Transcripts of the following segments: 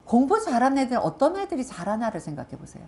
공부 잘하는 애들은 어떤 애들이 잘하나를 생각해 보세요.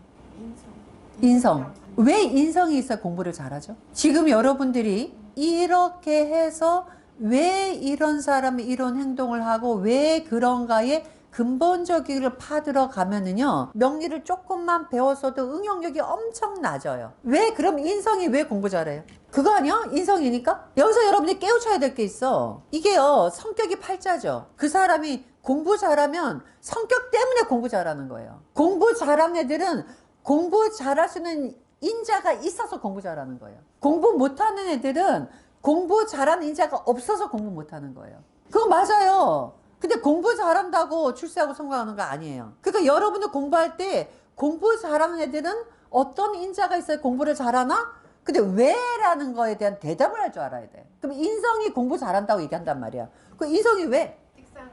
인성. 왜 인성이 있어야 공부를 잘하죠? 지금 여러분들이 이렇게 해서 왜 이런 사람이 이런 행동을 하고 왜 그런가에 근본적인 파들어 가면은요, 명리를 조금만 배웠어도 응용력이 엄청 낮아요. 왜? 그럼 인성이 왜 공부 잘해요? 그거 아니야? 인성이니까? 여기서 여러분이 깨우쳐야 될 게 있어. 이게요, 성격이 팔자죠. 그 사람이 공부 잘하면 성격 때문에 공부 잘하는 거예요. 공부 잘하는 애들은 공부 잘할 수 있는 인자가 있어서 공부 잘하는 거예요. 공부 못하는 애들은 공부 잘하는 인자가 없어서 공부 못하는 거예요. 그거 맞아요. 근데 공부 잘한다고 출세하고 성공하는 거 아니에요. 그러니까 여러분들 공부할 때 공부 잘하는 애들은 어떤 인자가 있어야 공부를 잘하나? 근데 왜라는 거에 대한 대답을 할 줄 알아야 돼. 그럼 인성이 공부 잘한다고 얘기한단 말이야. 그 인성이 왜? 식상을.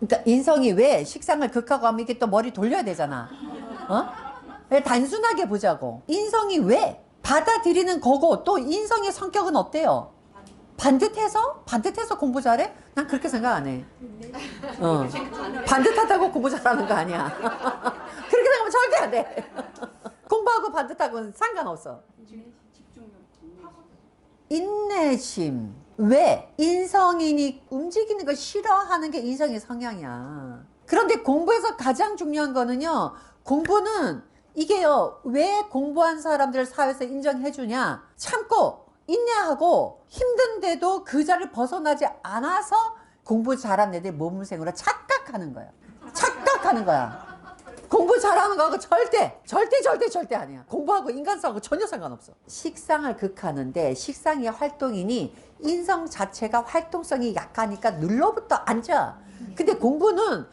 그러니까 인성이 왜 식상을 극하고 하면 이게 또 머리 돌려야 되잖아. 단순하게 보자고. 인성이 왜? 받아들이는 거고 또 인성의 성격은 어때요? 반듯해서 공부 잘해? 난 그렇게 생각 안 해. 반듯하다고 공부 잘하는 거 아니야. 그렇게 생각하면 절대 안 돼. 공부하고 반듯하고는 상관없어. 인내심. 왜? 인성인이 움직이는 걸 싫어하는 게 인성의 성향이야. 그런데 공부에서 가장 중요한 거는요, 공부는 이게요, 왜 공부한 사람들을 사회에서 인정해 주냐? 참고 인내하고 힘든데도 그 자리를 벗어나지 않아서 공부 잘하는 애들 모범생으로 착각하는 거야. 착각하는 거야. 공부 잘하는 거하고 절대 아니야. 공부하고 인간성하고 전혀 상관없어. 식상을 극하는데 식상의 활동이니 인성 자체가 활동성이 약하니까 눌러붙어 앉아. 근데 공부는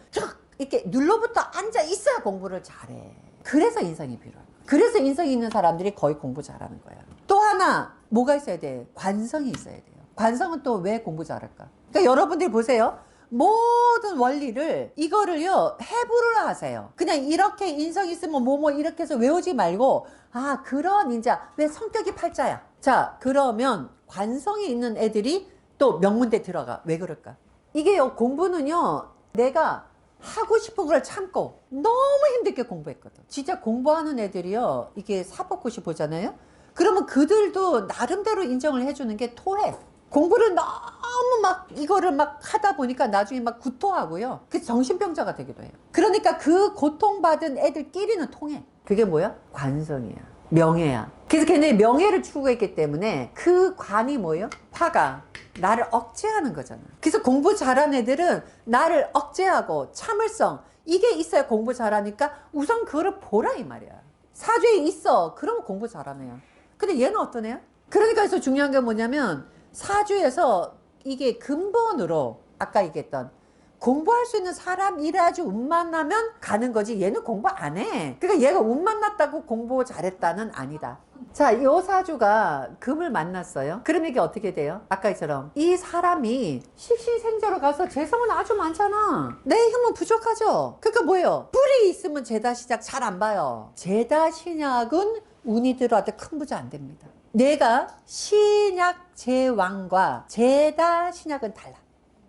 이렇게 눌러붙어 앉아 있어야 공부를 잘해. 그래서 인성이 필요해. 그래서 인성이 있는 사람들이 거의 공부 잘하는 거야. 또 하나 뭐가 있어야 돼? 관성이 있어야 돼요. 관성은 또 왜 공부 잘할까? 그러니까 여러분들이 보세요. 모든 원리를 이거를요 해부를 하세요. 그냥 이렇게 인성 있으면 뭐뭐 이렇게 해서 외우지 말고, 아 그런 인자, 왜 성격이 팔자야. 자 그러면 관성이 있는 애들이 또 명문대 들어가. 왜 그럴까? 이게요, 공부는요 내가 하고 싶은 걸 참고 너무 힘들게 공부했거든. 진짜 공부하는 애들이요, 이게 사법고시 보잖아요. 그러면 그들도 나름대로 인정을 해주는 게 토해. 공부를 너무 막 이거를 막 하다 보니까 나중에 막 구토하고요. 그 정신병자가 되기도 해요. 그러니까 그 고통받은 애들끼리는 통해. 그게 뭐야? 관성이야. 명예야. 그래서 걔네 명예를 추구했기 때문에 그 관이 뭐예요? 화가. 나를 억제하는 거잖아. 그래서 공부 잘한 애들은 나를 억제하고 참을성, 이게 있어야 공부 잘하니까 우선 그거를 보라 이 말이야. 사주에 있어. 그러면 공부 잘하는 애야. 근데 얘는 어떤 애야? 그러니까 그래서 중요한 게 뭐냐면 사주에서 이게 근본으로 아까 얘기했던 공부할 수 있는 사람이라지 운만 나면 가는 거지, 얘는 공부 안 해. 그러니까 얘가 운만 났다고 공부 잘했다는 아니다. 자, 이 사주가 금을 만났어요. 그럼 이게 어떻게 돼요? 아까처럼 이 사람이 식신생자로 가서 재성은 아주 많잖아. 내 힘은 부족하죠. 그러니까 뭐예요? 뿔이 있으면 제다 신약 잘 안 봐요. 제다 신약은 운이 들어와도 큰 부자 안 됩니다. 내가 신약 제왕과 제다 신약은 달라.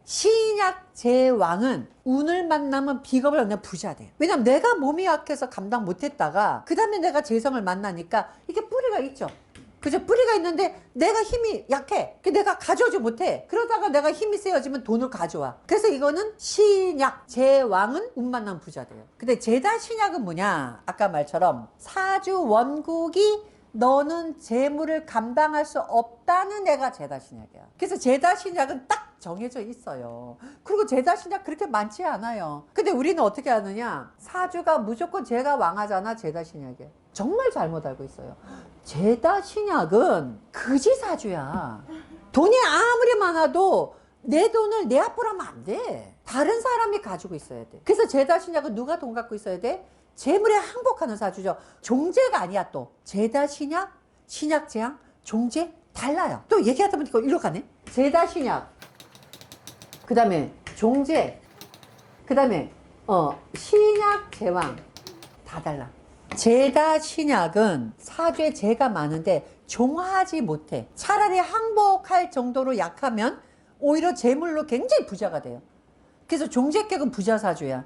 신약 제왕은 운을 만나면 비겁을 그냥 부자 돼요. 왜냐면 내가 몸이 약해서 감당 못했다가 그 다음에 내가 재성을 만나니까 이게 뿌리가 있죠. 그죠? 뿌리가 있는데 내가 힘이 약해. 내가 가져오지 못해. 그러다가 내가 힘이 세어지면 돈을 가져와. 그래서 이거는 신약 제왕은 운 만나면 부자 돼요. 근데 제다 신약은 뭐냐? 아까 말처럼 사주 원국이 너는 재물을 감당할 수 없다는 애가 제다 신약이야. 그래서 제다 신약은 딱 정해져 있어요. 그리고 제다 신약 그렇게 많지 않아요. 근데 우리는 어떻게 하느냐? 사주가 무조건 제가 왕하잖아. 제다 신약에. 정말 잘못 알고 있어요. 제다 신약은 그지 사주야. 돈이 아무리 많아도 내 돈을 내 앞으로 하면 안 돼. 다른 사람이 가지고 있어야 돼. 그래서 제다 신약은 누가 돈 갖고 있어야 돼? 재물에 항복하는 사주죠. 종제가 아니야. 또 제다 신약, 신약 제왕, 종제 달라요. 또 얘기하다 보니까 이리로 가네. 제다 신약, 그 다음에 종제, 그 다음에 신약 제왕 다 달라. 제다 신약은 사주에 제가 많은데 종하지 못해. 차라리 항복할 정도로 약하면 오히려 재물로 굉장히 부자가 돼요. 그래서 종제격은 부자사주야.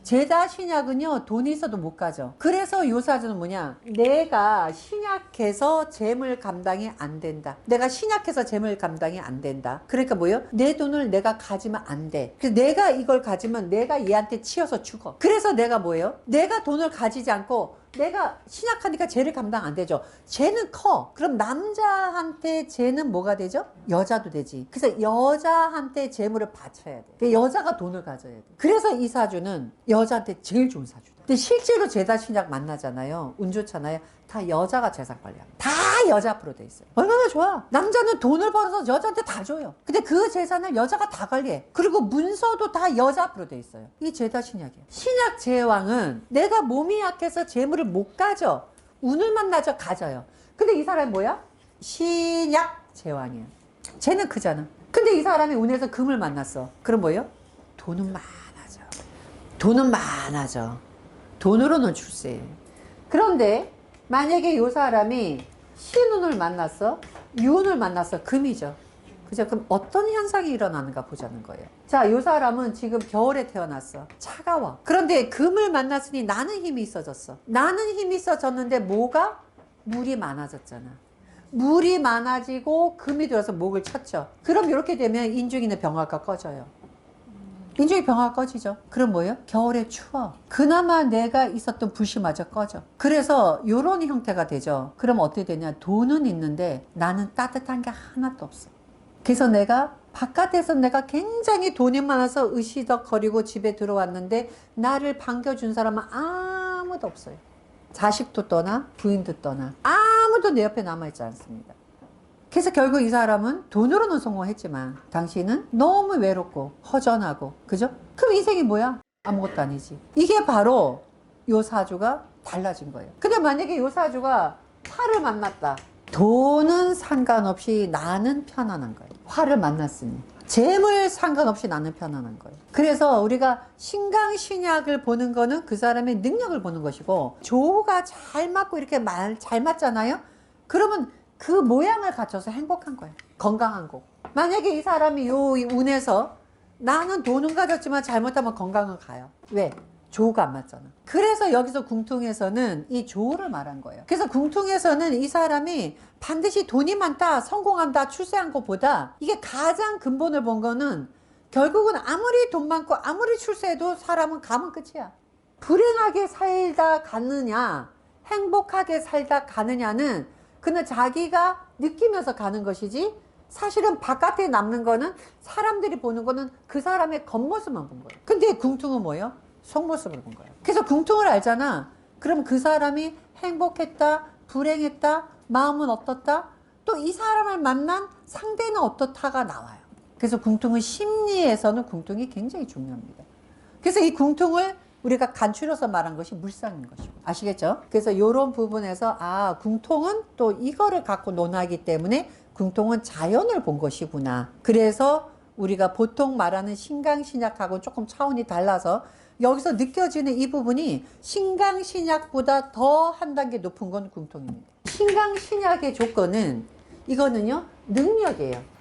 제다 신약은요, 돈이 있어도 못 가져. 그래서 요 사주는 뭐냐? 내가 신약해서 재물 감당이 안 된다. 내가 신약해서 재물 감당이 안 된다. 그러니까 뭐예요? 내 돈을 내가 가지면 안 돼. 그래서 내가 이걸 가지면 내가 얘한테 치여서 죽어. 그래서 내가 뭐예요? 내가 돈을 가지지 않고 내가 신약하니까 쟤를 감당 안 되죠. 쟤는 커. 그럼 남자한테 쟤는 뭐가 되죠? 여자도 되지. 그래서 여자한테 재물을 바쳐야 돼. 여자가 돈을 가져야 돼. 그래서 이 사주는 여자한테 제일 좋은 사주다. 근데 실제로 제다 신약 만나잖아요. 운 좋잖아요. 다 여자가 재산 관리합니다. 다 여자 앞으로 돼 있어요. 얼마나 좋아. 남자는 돈을 벌어서 여자한테 다 줘요. 근데 그 재산을 여자가 다 관리해. 그리고 문서도 다 여자 앞으로 돼 있어요. 이 제다 신약이에요. 신약 제왕은 내가 몸이 약해서 재물을 못 가져. 운을 만나죠. 가져요. 근데 이 사람이 뭐야? 신약 제왕이에요. 쟤는 크잖아. 근데 이 사람이 운에서 금을 만났어. 그럼 뭐예요? 돈은 많아져. 돈은 많아져. 돈으로는 출세해. 그런데 만약에 이 사람이 신운을 만났어, 유운을 만났어, 금이죠. 그죠? 그럼 어떤 현상이 일어나는가 보자는 거예요. 자, 이 사람은 지금 겨울에 태어났어. 차가워. 그런데 금을 만났으니 나는 힘이 있어졌어. 나는 힘이 있어졌는데 뭐가? 물이 많아졌잖아. 물이 많아지고 금이 들어서 목을 쳤죠. 그럼 이렇게 되면 인중이는 병화가 꺼져요. 인중이 병화가 꺼지죠. 그럼 뭐예요? 겨울에 추워. 그나마 내가 있었던 불씨마저 꺼져. 그래서 이런 형태가 되죠. 그럼 어떻게 되냐? 돈은 있는데 나는 따뜻한 게 하나도 없어. 그래서 내가 바깥에서 내가 굉장히 돈이 많아서 으시덕거리고 집에 들어왔는데 나를 반겨준 사람은 아무도 없어요. 자식도 떠나 부인도 떠나 아무도 내 옆에 남아있지 않습니다. 그래서 결국 이 사람은 돈으로는 성공했지만 당신은 너무 외롭고 허전하고, 그죠? 그럼 인생이 뭐야? 아무것도 아니지. 이게 바로 요 사주가 달라진 거예요. 근데 만약에 요 사주가 화를 만났다. 돈은 상관없이 나는 편안한 거예요. 화를 만났으니. 재물 상관없이 나는 편안한 거예요. 그래서 우리가 신강신약을 보는 거는 그 사람의 능력을 보는 것이고, 조가 잘 맞고 이렇게 잘 맞잖아요? 그러면 그 모양을 갖춰서 행복한 거예요. 건강한 거. 만약에 이 사람이 요 운에서 나는 돈은 가졌지만 잘못하면 건강은 가요. 왜? 조가 안 맞잖아. 그래서 여기서 궁퉁에서는 이 조를 말한 거예요. 그래서 궁퉁에서는 이 사람이 반드시 돈이 많다, 성공한다, 출세한 것보다 이게 가장 근본을 본 거는 결국은 아무리 돈 많고 아무리 출세해도 사람은 가면 끝이야. 불행하게 살다 가느냐, 행복하게 살다 가느냐는 그는 자기가 느끼면서 가는 것이지, 사실은 바깥에 남는 거는 사람들이 보는 거는 그 사람의 겉모습만 본 거예요. 근데 궁퉁은 뭐예요? 속모습을 본 거예요. 그래서 궁퉁을 알잖아. 그럼 그 사람이 행복했다, 불행했다, 마음은 어떻다, 또 이 사람을 만난 상대는 어떻다가 나와요. 그래서 궁퉁은 심리에서는 궁퉁이 굉장히 중요합니다. 그래서 이 궁퉁을 우리가 간추려서 말한 것이 물상인 것이고, 아시겠죠? 그래서 이런 부분에서 궁통은 또 이거를 갖고 논하기 때문에 궁통은 자연을 본 것이구나. 그래서 우리가 보통 말하는 신강신약하고 조금 차원이 달라서 여기서 느껴지는 이 부분이 신강신약보다 더 한 단계 높은 건 궁통입니다. 신강신약의 조건은 이거는요, 능력이에요.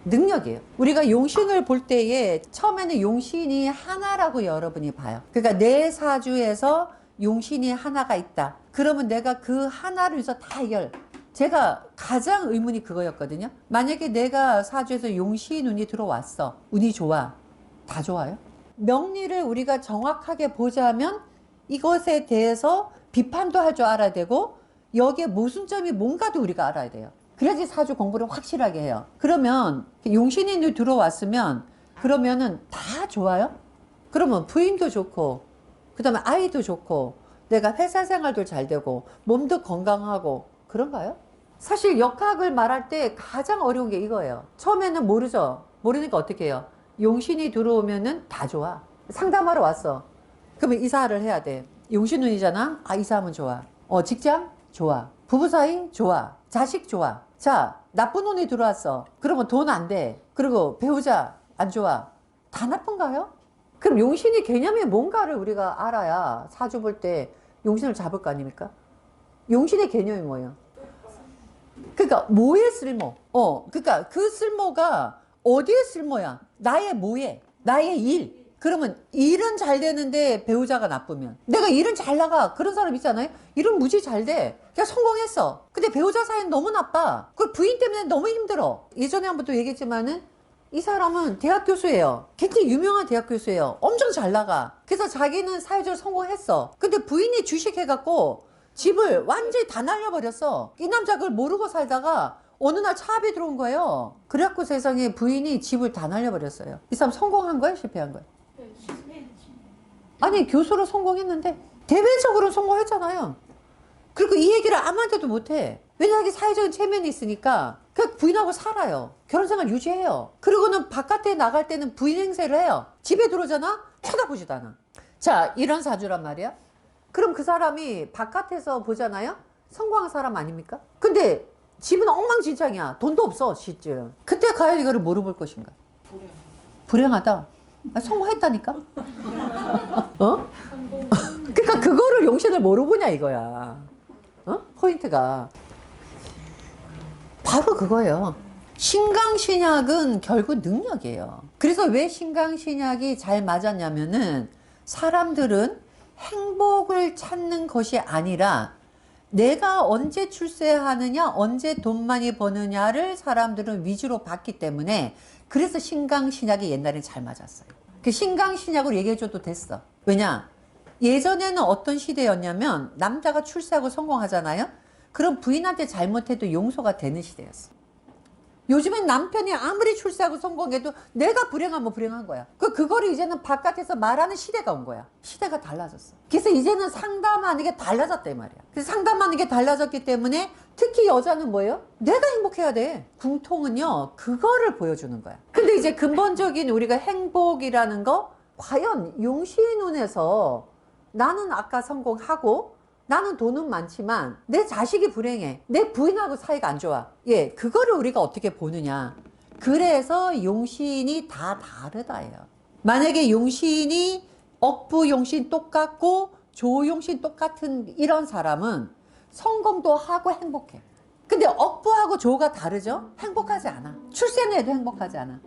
능력이에요. 우리가 용신을 볼 때에 처음에는 용신이 하나라고 여러분이 봐요. 그러니까 내 사주에서 용신이 하나가 있다. 그러면 내가 그 하나를 위해서 다 해결. 제가 가장 의문이 그거였거든요. 만약에 내가 사주에서 용신 운이 들어왔어. 운이 좋아. 다 좋아요? 명리를 우리가 정확하게 보자면 이것에 대해서 비판도 할 줄 알아야 되고, 여기에 모순점이 뭔가도 우리가 알아야 돼요. 그래야지 사주 공부를 확실하게 해요. 그러면 용신이 들어왔으면 그러면은 다 좋아요? 그러면 부인도 좋고, 그 다음에 아이도 좋고, 내가 회사 생활도 잘 되고, 몸도 건강하고, 그런가요? 사실 역학을 말할 때 가장 어려운 게 이거예요. 처음에는 모르죠. 모르니까 어떻게 해요? 용신이 들어오면은 다 좋아. 상담하러 왔어. 그러면 이사를 해야 돼. 용신운이잖아? 이사하면 좋아. 직장? 좋아. 부부 사이? 좋아. 자식? 좋아. 자, 나쁜 운이 들어왔어. 그러면 돈 안 돼. 그리고 배우자 안 좋아. 다 나쁜가요? 그럼 용신이 개념이 뭔가를 우리가 알아야 사주 볼 때 용신을 잡을 거 아닙니까? 용신의 개념이 뭐예요? 그러니까 뭐의 쓸모? 그러니까 그 쓸모가 어디에 쓸모야? 나의 뭐에? 나의 일. 그러면 일은 잘 되는데 배우자가 나쁘면, 내가 일은 잘 나가 그런 사람 있잖아요. 일은 무지 잘 돼, 그냥 성공했어. 근데 배우자 사이는 너무 나빠. 그 부인 때문에 너무 힘들어. 예전에 한번 또 얘기했지만은 이 사람은 대학 교수예요. 굉장히 유명한 대학 교수예요. 엄청 잘 나가. 그래서 자기는 사회적으로 성공했어. 근데 부인이 주식해갖고 집을 완전히 다 날려버렸어. 이 남자 그걸 모르고 살다가 어느 날 차압이 들어온 거예요. 그래갖고 세상에 부인이 집을 다 날려버렸어요. 이 사람 성공한 거야, 실패한 거야? 아니, 교수로 성공했는데 대외적으로 성공했잖아요. 그리고 이 얘기를 아무한테도 못해. 왜냐하면 사회적인 체면이 있으니까. 그 부인하고 살아요. 결혼생활 유지해요. 그리고는 바깥에 나갈 때는 부인 행세를 해요. 집에 들어오잖아? 쳐다보지도 않아. 자, 이런 사주란 말이야. 그럼 그 사람이 바깥에서 보잖아요? 성공한 사람 아닙니까? 근데 집은 엉망진창이야. 돈도 없어, 실제. 그때 과연 이거를 뭐로 볼 것인가? 불행하다. 아, 성공했다니까? 어? 그러니까 그거를 용신을 뭐로 보냐 이거야. 어? 포인트가 바로 그거예요. 신강신약은 결국 능력이에요. 그래서 왜 신강신약이 잘 맞았냐면은 사람들은 행복을 찾는 것이 아니라 내가 언제 출세하느냐, 언제 돈 많이 버느냐를 사람들은 위주로 봤기 때문에, 그래서 신강신약이 옛날에 잘 맞았어요. 그 신강신약으로 얘기해줘도 됐어. 왜냐? 예전에는 어떤 시대였냐면 남자가 출세하고 성공하잖아요. 그럼 부인한테 잘못해도 용서가 되는 시대였어. 요즘엔 남편이 아무리 출세하고 성공해도 내가 불행하면 불행한 거야. 그거를 이제는 바깥에서 말하는 시대가 온 거야. 시대가 달라졌어. 그래서 이제는 상담하는 게 달라졌다 이 말이야. 그래서 상담하는 게 달라졌기 때문에 특히 여자는 뭐예요? 내가 행복해야 돼. 궁통은요, 그거를 보여주는 거야. 근데 이제 근본적인 우리가 행복이라는 거, 과연 용시의 눈에서 나는 아까 성공하고 나는 돈은 많지만 내 자식이 불행해, 내 부인하고 사이가 안 좋아, 예, 그거를 우리가 어떻게 보느냐. 그래서 용신이 다 다르다예요. 만약에 용신이 억부 용신 똑같고 조용신 똑같은 이런 사람은 성공도 하고 행복해. 근데 억부하고 조가 다르죠? 행복하지 않아. 출세는 해도 행복하지 않아.